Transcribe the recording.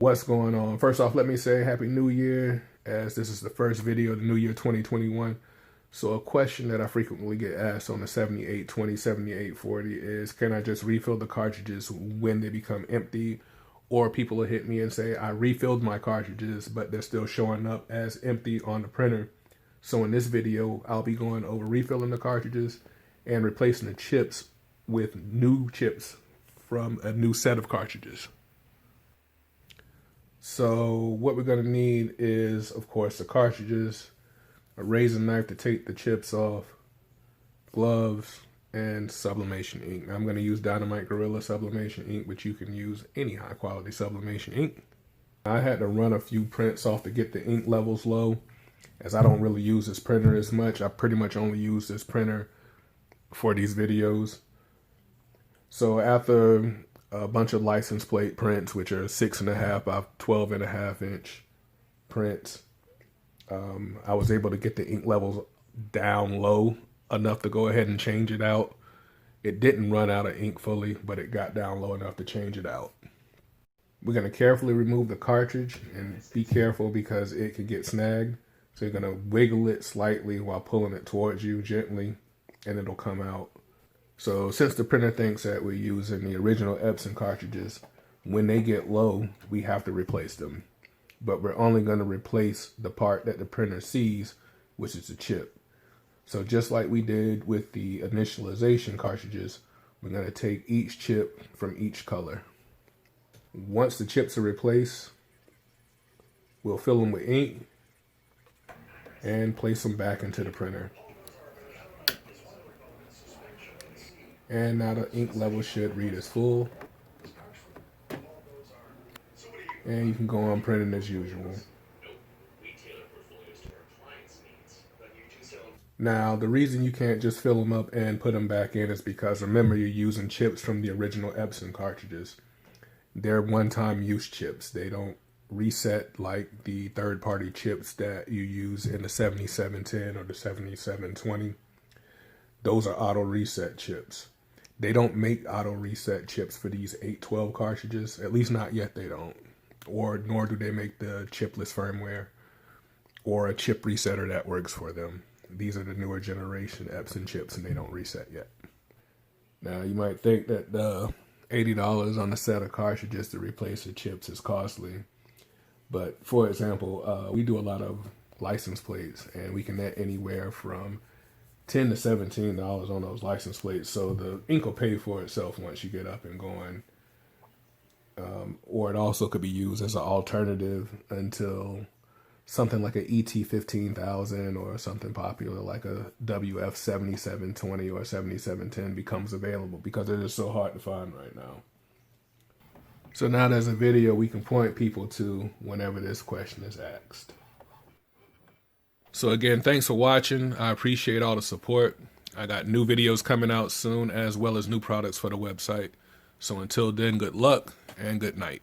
What's going on? First off, let me say Happy New Year, as this is the first video of the new year 2021. So a question that I frequently get asked on the 7820, 7840 is, can I just refill the cartridges when they become empty? Or people will hit me and say, I refilled my cartridges, but they're still showing up as empty on the printer. So in this video, I'll be going over refilling the cartridges and replacing the chips with new chips from a new set of cartridges. So what we're going to need is, of course, the cartridges, a razor knife to take the chips off, gloves, and sublimation ink. I'm going to use Dynamite Gorilla sublimation ink, but you can use any high quality sublimation ink. I had to run a few prints off to get the ink levels low, as I don't really use this printer as much. I pretty much only use this printer for these videos. So after a bunch of license plate prints, which are 6.5 by 12.5 inch prints, I was able to get the ink levels down low enough to go ahead and change it out. It didn't run out of ink fully, but it got down low enough to change it out. We're going to carefully remove the cartridge, and be careful because it could get snagged. So you're going to wiggle it slightly while pulling it towards you gently, and it'll come out. So since the printer thinks that we're using the original Epson cartridges, when they get low, we have to replace them. But we're only going to replace the part that the printer sees, which is the chip. So just like we did with the initialization cartridges, we're going to take each chip from each color. Once the chips are replaced, we'll fill them with ink and place them back into the printer. And now the ink level should read as full. And you can go on printing as usual. Now, the reason you can't just fill them up and put them back in is because, remember, you're using chips from the original Epson cartridges. They're one-time use chips. They don't reset like the third-party chips that you use in the 7710 or the 7720. Those are auto reset chips. They don't make auto reset chips for these 812 cartridges. At least not yet, they don't. Or nor do they make the chipless firmware or a chip resetter that works for them. These are the newer generation Epson chips, and they don't reset yet. Now, you might think that the $80 on a set of cartridges to replace the chips is costly. But for example, we do a lot of license plates, and we can net anywhere from $10 to $17 on those license plates. So the ink will pay for itself once you get up and going. Or it also could be used as an alternative until something like an ET15000 or something popular like a WF-7820 or 7710 becomes available, because it is so hard to find right now. So now there's a video we can point people to whenever this question is asked. So again, thanks for watching. I appreciate all the support. I got new videos coming out soon, as well as new products for the website. So until then, good luck and good night.